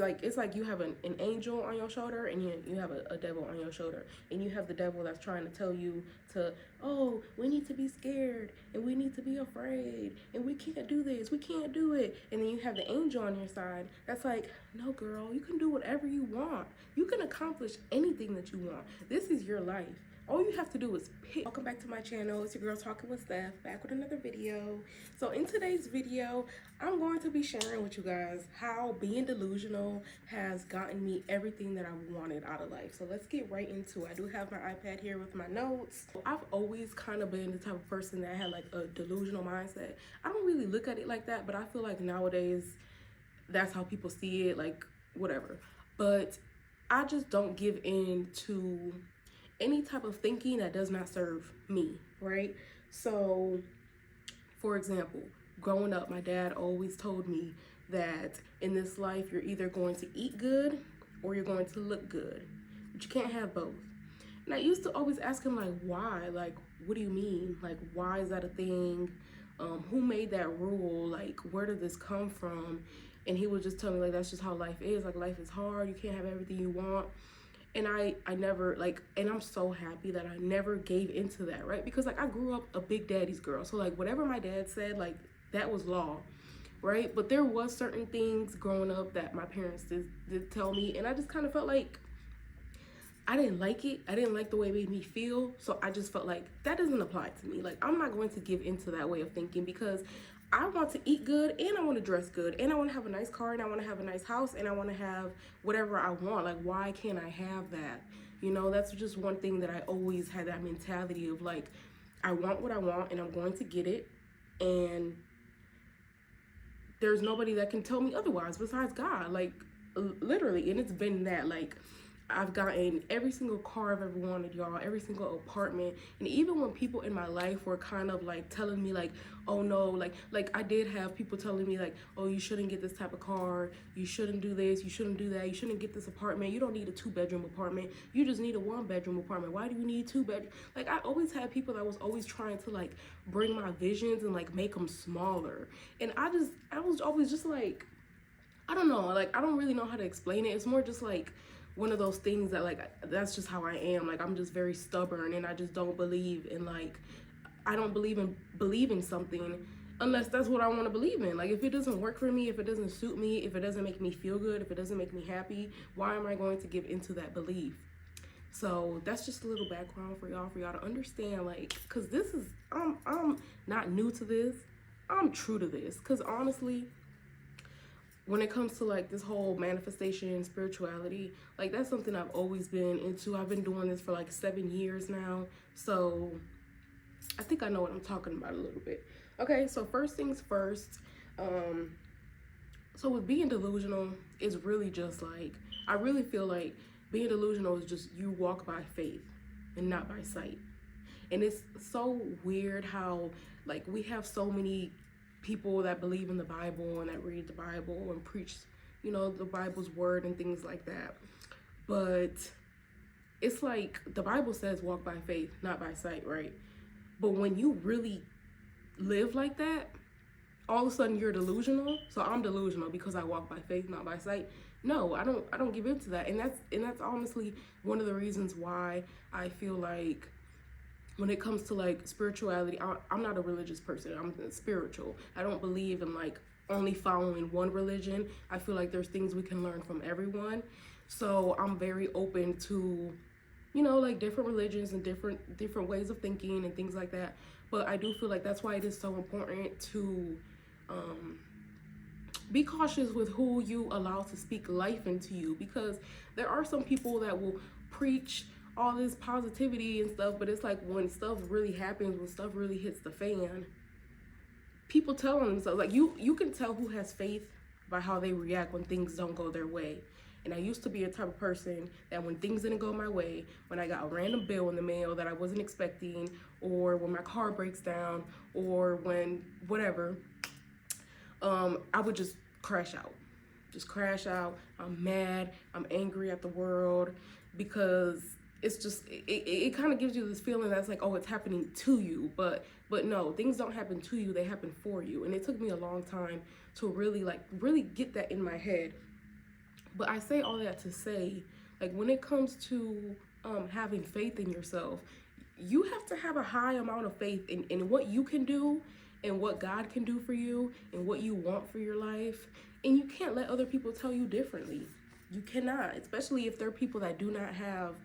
like it's like you have an angel on your shoulder, and you have a devil on your shoulder, and you have the devil that's trying to tell you to, oh, we need to be scared, and we need to be afraid, and we can't do this, we can't do it. And then you have the angel on your side that's like, no girl, you can do whatever you want, you can accomplish anything that you want, this is your life. All you have to do is pick. Welcome back to my channel. It's your girl Talking with Steph, back with another video. So in today's video, I'm going to be sharing with you guys how being delusional has gotten me everything that I wanted out of life. So let's get right into it. I do have my iPad here with my notes. I've always kind of been the type of person that had like a delusional mindset. I don't really look at it like that, but I feel like nowadays that's how people see it, like whatever. But I just don't give in to any type of thinking that does not serve me, right? So, for example, growing up, my dad always told me that in this life, you're either going to eat good or you're going to look good, but you can't have both. And I used to always ask him, like, why? Like, what do you mean? Like, why is that a thing? Who made that rule? Like, where did this come from? And he would just tell me, like, that's just how life is. Like, life is hard. You can't have everything you want. And I never, like, and I'm so happy that I never gave into that, right? Because, like, I grew up a big daddy's girl. So, like, whatever my dad said, like, that was law, right? But there was certain things growing up that my parents did tell me. And I just kind of felt like I didn't like it. I didn't like the way it made me feel. So I just felt like that doesn't apply to me. Like, I'm not going to give into that way of thinking because I want to eat good and I want to dress good and I want to have a nice car and I want to have a nice house and I want to have whatever I want. Like, why can't I have that? You know, that's just one thing that I always had, that mentality of like, I want what I want and I'm going to get it. And there's nobody that can tell me otherwise besides God, like literally. And it's been that, like, I've gotten every single car I've ever wanted, y'all, every single apartment. And even when people in my life were kind of like telling me like, oh no, like I did have people telling me like, oh, you shouldn't get this type of car, you shouldn't do this, you shouldn't do that, you shouldn't get this apartment, you don't need a 2-bedroom apartment, you just need a 1-bedroom apartment, why do you need 2 bedrooms? Like, I always had people that was always trying to like bring my visions and like make them smaller. And I was always just like, I don't know, like, I don't really know how to explain it. It's more just like one of those things that, like, that's just how I am. Like, I'm just very stubborn and I just don't believe in, like, I don't believe in believing something unless that's what I want to believe in. Like, if it doesn't work for me, if it doesn't suit me, if it doesn't make me feel good, if it doesn't make me happy, why am I going to give into that belief? So that's just a little background for y'all to understand, like, because this is, I'm not new to this. I'm true to this, because honestly, when it comes to like this whole manifestation, spirituality, like that's something I've always been into. I've been doing this for like 7 years now. So I think I know what I'm talking about a little bit. Okay, so first things first. So with being delusional, it's really just like, I really feel like being delusional is just you walk by faith and not by sight. And it's so weird how like we have so many people that believe in the Bible and that read the Bible and preach, you know, the Bible's word and things like that. But it's like the Bible says walk by faith, not by sight, right? But when you really live like that, all of a sudden you're delusional. So I'm delusional because I walk by faith, not by sight. No, I don't give in to that. And that's honestly one of the reasons why I feel like when it comes to like spirituality, I'm not a religious person. I'm spiritual. I don't believe in like only following one religion. I feel like there's things we can learn from everyone. So I'm very open to, you know, like different religions and different ways of thinking and things like that. But I do feel like that's why it is so important to be cautious with who you allow to speak life into you, because there are some people that will preach all this positivity and stuff, but it's like when stuff really happens, when stuff really hits the fan, people tell on themselves, like you can tell who has faith by how they react when things don't go their way. And I used to be a type of person that when things didn't go my way, when I got a random bill in the mail that I wasn't expecting, or when my car breaks down, or when whatever, I would just crash out. I'm mad, I'm angry at the world, because it's just, it kind of gives you this feeling that's like, oh, it's happening to you, but no, things don't happen to you, they happen for you. And it took me a long time to really get that in my head. But I say all that to say, like, when it comes to having faith in yourself, you have to have a high amount of faith in what you can do and what God can do for you and what you want for your life. And you can't let other people tell you differently. You cannot, especially if they're people that do not have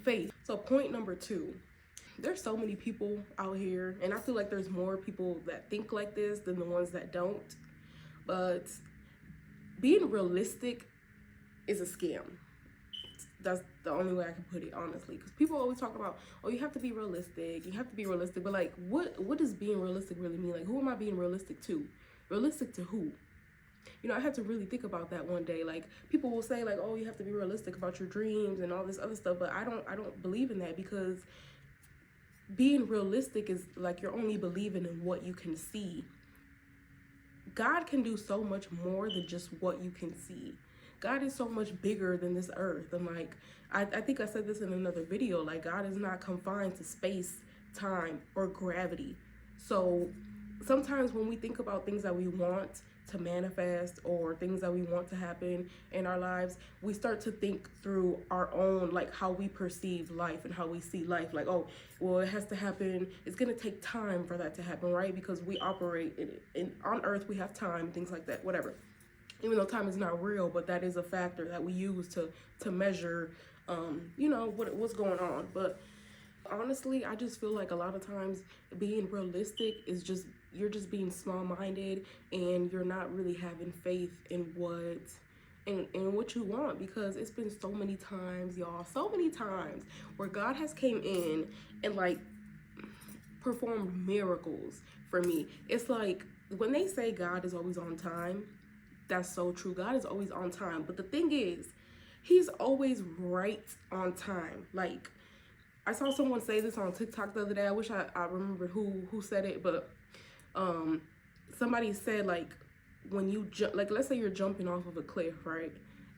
faith. So point number 2, there's so many people out here, and I feel like there's more people that think like this than the ones that don't. But being realistic is a scam. That's the only way I can put it, honestly, because people always talk about, oh, you have to be realistic, but like, what does being realistic really mean? Like, who am I being realistic to? Realistic to who? You know, I had to really think about that one day. Like, people will say, like, oh, you have to be realistic about your dreams and all this other stuff, but I don't believe in that, because being realistic is like you're only believing in what you can see. God can do so much more than just what you can see. God is so much bigger than this earth. And like, I think I said this in another video, like, God is not confined to space, time, or gravity. So sometimes when we think about things that we want to manifest or things that we want to happen in our lives, we start to think through our own, like, how we perceive life and how we see life. Like, oh, well, it has to happen, it's gonna take time for that to happen, right? Because we operate on earth, we have time, things like that, whatever. Even though time is not real, but that is a factor that we use to measure you know, what's going on. But honestly, I just feel like a lot of times being realistic is just, you're just being small-minded, and you're not really having faith in what you want. Because it's been so many times, y'all, so many times where God has came in and like performed miracles for me. It's like, when they say God is always on time, that's so true. God is always on time. But the thing is, he's always right on time. Like, I saw someone say this on TikTok the other day. I wish I remembered who said it, but somebody said, like, when you jump, like, let's say you're jumping off of a cliff, right?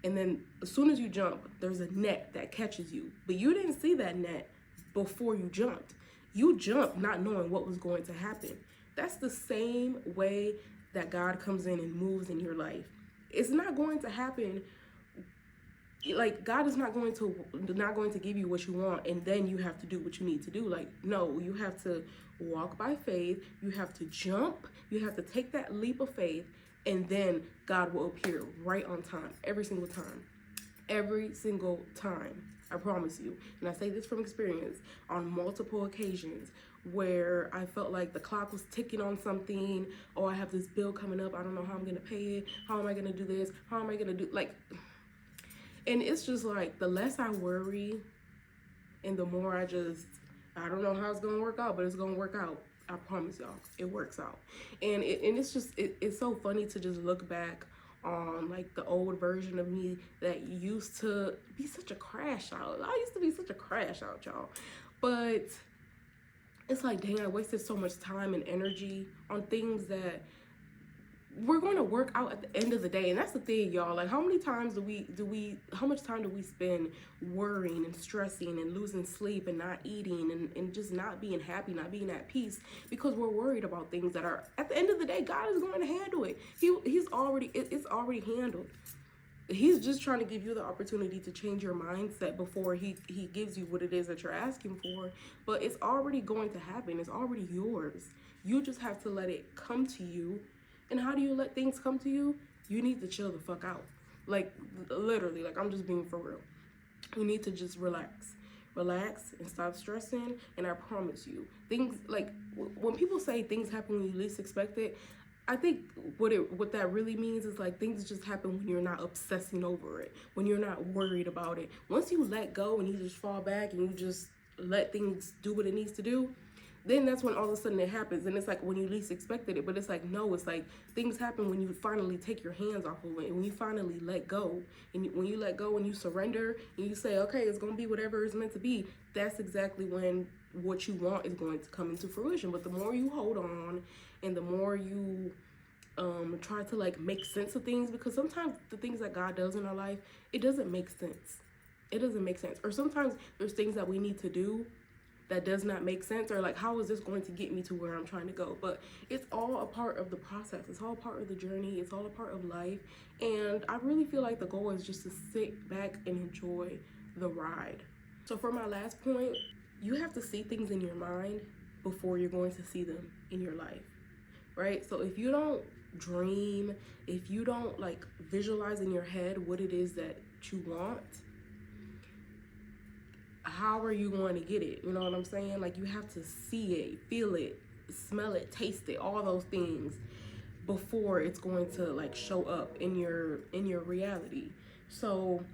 And then as soon as you jump, there's a net that catches you. But you didn't see that net before you jumped. You jumped not knowing what was going to happen. That's the same way that God comes in and moves in your life. It's not going to happen. Like, God is not going to give you what you want and then you have to do what you need to do. Like, no, you have to walk by faith. You have to jump. You have to take that leap of faith, and then God will appear right on time, every single time. Every single time. I promise you. And I say this from experience on multiple occasions where I felt like the clock was ticking on something. Oh, I have this bill coming up. I don't know how I'm going to pay it. How am I going to do this? How am I going to do, like, and it's just like, the less I worry and the more I don't know how it's going to work out, but it's going to work out. I promise y'all, it works out. And it's just, it's so funny to just look back on, like, the old version of me that used to be such a crash out. I used to be such a crash out, y'all. But it's like, dang, I wasted so much time and energy on things that we're going to work out at the end of the day. And that's the thing, y'all. Like, how much time do we spend worrying and stressing and losing sleep and not eating and just not being happy, not being at peace, because we're worried about things that are, at the end of the day, God is going to handle it. It's already handled. He's just trying to give you the opportunity to change your mindset before he gives you what it is that you're asking for. But it's already going to happen. It's already yours. You just have to let it come to you. And how do you let things come to you? You need to chill the fuck out. Like, literally, like, I'm just being for real. You need to just relax and stop stressing. And I promise you, things, like, when people say things happen when you least expect it, I think what that really means is, like, things just happen when you're not obsessing over it, when you're not worried about it. Once you let go and you just fall back and you just let things do what it needs to do, then that's when all of a sudden it happens. And it's like when you least expected it. But it's like, no, it's like things happen when you finally take your hands off of it, and when you finally let go. And when you let go and you surrender and you say, okay, it's going to be whatever it's meant to be, that's exactly when what you want is going to come into fruition. But the more you hold on and the more you try to, like, make sense of things, because sometimes the things that God does in our life, it doesn't make sense. It doesn't make sense. Or sometimes there's things that we need to do that does not make sense, or like, how is this going to get me to where I'm trying to go? But it's all a part of the process. It's all a part of the journey. It's all a part of life. And I really feel like the goal is just to sit back and enjoy the ride. So for my last point, you have to see things in your mind before you're going to see them in your life, right? So if you don't dream, if you don't like visualize in your head what it is that you want, how are you going to get it? You know what I'm saying? Like, you have to see it, feel it, smell it, taste it, all those things before it's going to like show up in your reality. So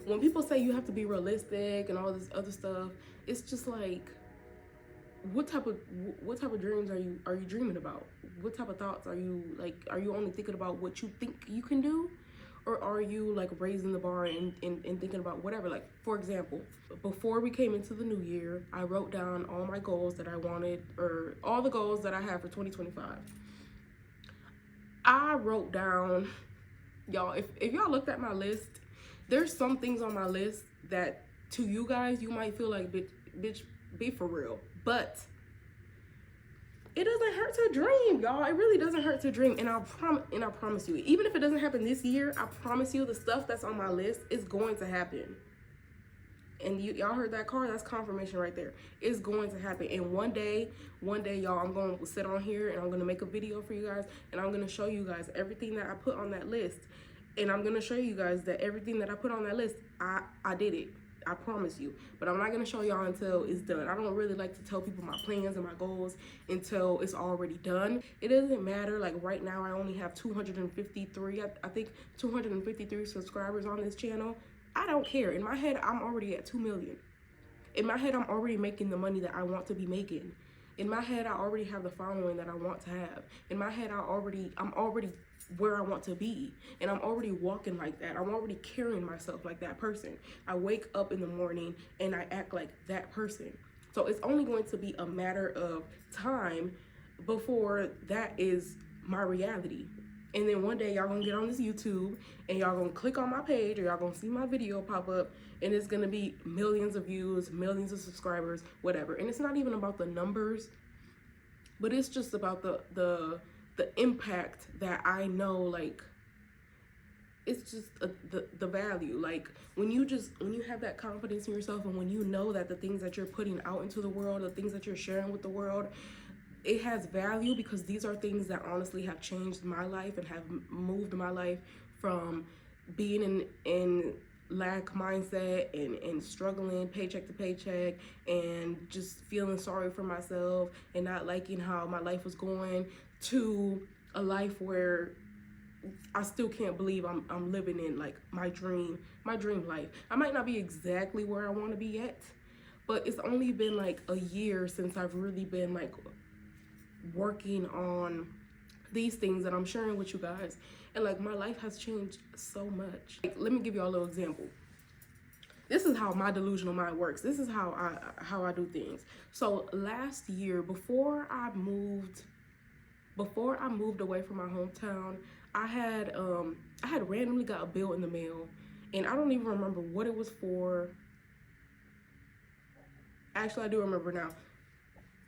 when people say you have to be realistic and all this other stuff, it's just like, what type of dreams are you dreaming about? What type of thoughts are you like? Are you only thinking about what you think you can do? Or are you like raising the bar and thinking about whatever? Like, for example, before we came into the new year, I wrote down all my goals that I wanted, or all the goals that I have for 2025. I wrote down, y'all, if y'all looked at my list, there's some things on my list that to you guys, you might feel like, bitch, be for real. But it doesn't hurt to dream, y'all. It really doesn't hurt to dream. And I promise you, even if it doesn't happen this year, I promise you the stuff that's on my list is going to happen. And y'all heard that card? That's confirmation right there. It's going to happen. And one day, y'all, I'm going to sit on here and I'm going to make a video for you guys. And I'm going to show you guys everything that I put on that list. And I'm going to show you guys that everything that I put on that list, I did it. I promise you. But I'm not going to show y'all until it's done. I don't really like to tell people my plans and my goals until it's already done. It doesn't matter. Like, right now, I only have 253, I think 253 subscribers on this channel. I don't care. In my head, I'm already at 2 million. In my head, I'm already making the money that I want to be making. In my head, I already have the following that I want to have. In my head, I'm already where I want to be. And I'm already walking like that. I'm already carrying myself like that person. I wake up in the morning and I act like that person. So it's only going to be a matter of time before that is my reality. And then one day y'all gonna get on this YouTube and y'all gonna click on my page, or y'all gonna see my video pop up, and it's gonna be millions of views, millions of subscribers, whatever. And it's not even about the numbers, but it's just about the impact that I know, like, it's just the value. Like, when you have that confidence in yourself, and when you know that the things that you're putting out into the world, the things that you're sharing with the world, it has value, because these are things that honestly have changed my life and have moved my life from being in lack mindset and struggling paycheck to paycheck and just feeling sorry for myself and not liking how my life was going, to a life where I still can't believe I'm living in like my dream life. I might not be exactly where I want to be yet, but it's only been like a year since I've really been like working on these things that I'm sharing with you guys, and like my life has changed so much. Like, let me give you all a little example. This is how my delusional mind works. This is how I do things. So last year, before I moved away from my hometown, I had randomly got a bill in the mail, and I don't even remember what it was for. Actually, I do remember now.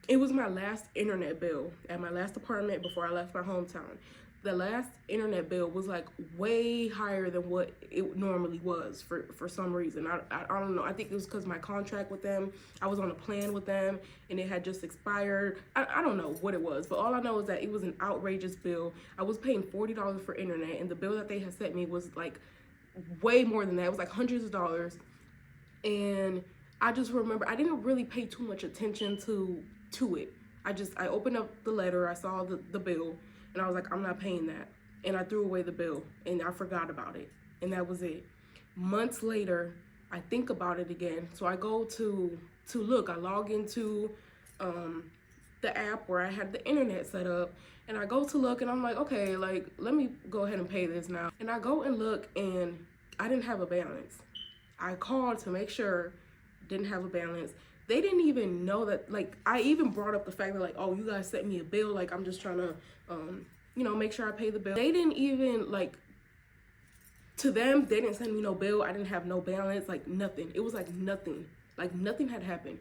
It was my last internet bill at my last apartment before I left my hometown. The last internet bill was like way higher than what it normally was for some reason. I don't know. I think it was because my contract with them, I was on a plan with them and it had just expired. I don't know what it was, but all I know is that it was an outrageous bill. I was paying $40 for internet, and the bill that they had sent me was like way more than that. It was like hundreds of dollars. And I just remember I didn't really pay too much attention to it. I opened up the letter, I saw the bill, and I was like, I'm not paying that. And I threw away the bill and I forgot about it. And that was it. Months later, I think about it again. So I go to look, I log into the app where I had the internet set up, and I go to look, and I'm like, okay, like, let me go ahead and pay this now. And I go and look, and I didn't have a balance. I called to make sure, didn't have a balance. They didn't even know that, like, I even brought up the fact that, like, oh, you guys sent me a bill, like, I'm just trying to, make sure I pay the bill. They didn't even, like, to them, they didn't send me no bill. I didn't have no balance, like, nothing. It was like nothing. Like nothing had happened.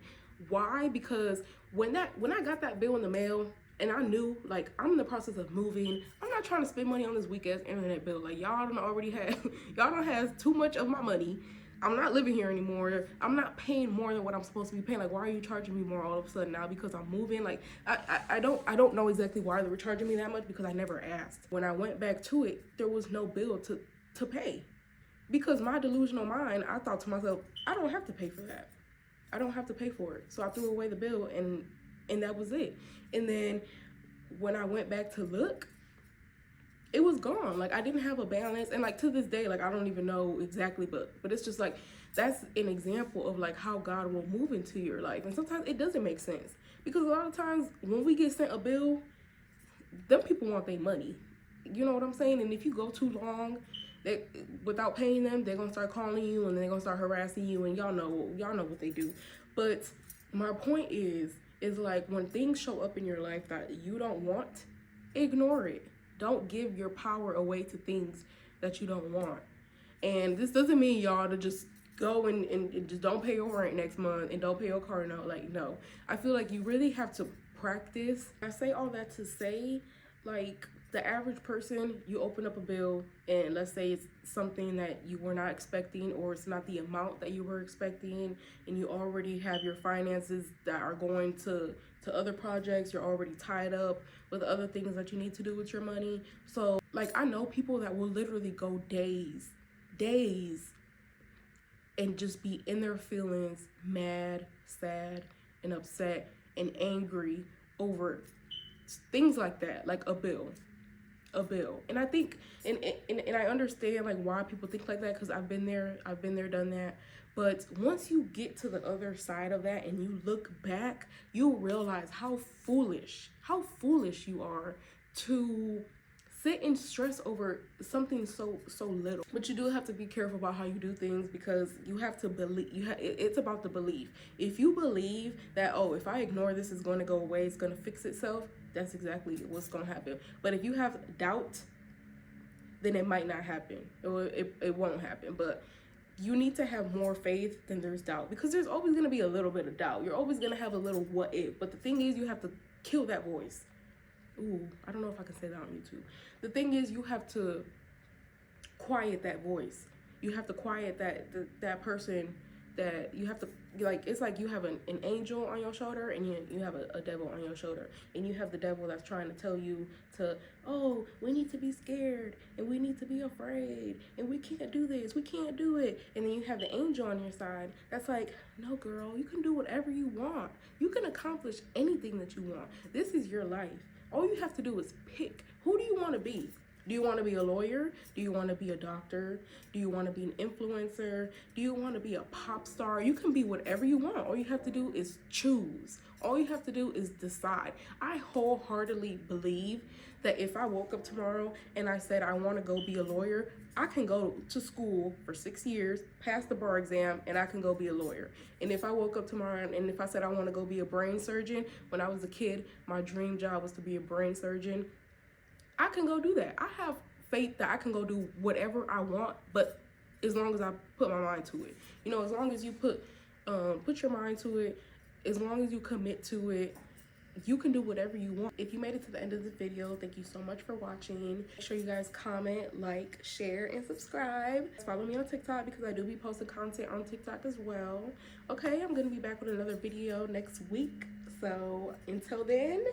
Why? Because when I got that bill in the mail, and I knew, like, I'm in the process of moving. I'm not trying to spend money on this weak ass internet bill. Like, y'all don't already have, y'all don't have too much of my money. I'm not living here anymore. I'm not paying more than what I'm supposed to be paying. Like, why are you charging me more all of a sudden now because I'm moving? Like, I don't know exactly why they were charging me that much because I never asked. When I went back to it, there was no bill to pay. Because my delusional mind, I thought to myself, I don't have to pay for that. I don't have to pay for it. So I threw away the bill and that was it. And then when I went back to look, it was gone. Like I didn't have a balance. And like to this day, like I don't even know exactly, but it's just like, that's an example of like how God will move into your life. And sometimes it doesn't make sense because a lot of times when we get sent a bill, them people want their money. You know what I'm saying? And if you go too long, without paying them, they're gonna start calling you and they're gonna start harassing you, and y'all know what they do. But my point is like when things show up in your life that you don't want, ignore it. Don't give your power away to things that you don't want. And this doesn't mean y'all to just go and just don't pay your rent next month and don't pay your car note. Like, no. I feel like you really have to practice. I say all that to say, like, the average person, you open up a bill and let's say it's something that you were not expecting or it's not the amount that you were expecting, and you already have your finances that are going to other projects. You're already tied up with other things that you need to do with your money. So like I know people that will literally go days and just be in their feelings, mad, sad, and upset and angry over things like that, like a bill. And I think and I understand like why people think like that, because I've been there, done that. But once you get to the other side of that and you look back, you'll realize how foolish you are to sit and stress over something so little. But you do have to be careful about how you do things, because you have to believe. It's about the belief. If you believe that, oh, if I ignore this, it's going to go away, it's going to fix itself, that's exactly what's going to happen. But if you have doubt, then it might not happen, or it won't happen. But you need to have more faith than there's doubt, because there's always going to be a little bit of doubt. You're always going to have a little what if. But the thing is, you have to kill that voice. Ooh, I don't know if I can say that on YouTube. The thing is, you have to quiet that voice. You have to quiet that person that you have to, like, it's like you have an angel on your shoulder and you have a devil on your shoulder. And you have the devil that's trying to tell you to, oh, we need to be scared and we need to be afraid and we can't do this, we can't do it. And then you have the angel on your side that's like, no, girl, you can do whatever you want. You can accomplish anything that you want. This is your life. All you have to do is pick. Who do you want to be? Do you want to be a lawyer? Do you want to be a doctor? Do you want to be an influencer? Do you want to be a pop star? You can be whatever you want. All you have to do is choose. All you have to do is decide. I wholeheartedly believe that if I woke up tomorrow and I said I want to go be a lawyer, I can go to school for 6 years, pass the bar exam, and I can go be a lawyer. And if I woke up tomorrow and if I said I want to go be a brain surgeon, when I was a kid, my dream job was to be a brain surgeon, I can go do that. I have faith that I can go do whatever I want, but as long as I put my mind to it. You know, as long as you put your mind to it, as long as you commit to it, you can do whatever you want. If you made it to the end of the video, thank you so much for watching. Make sure you guys comment, like, share, and subscribe. Follow me on TikTok because I do be posting content on TikTok as well. Okay, I'm gonna be back with another video next week. So until then,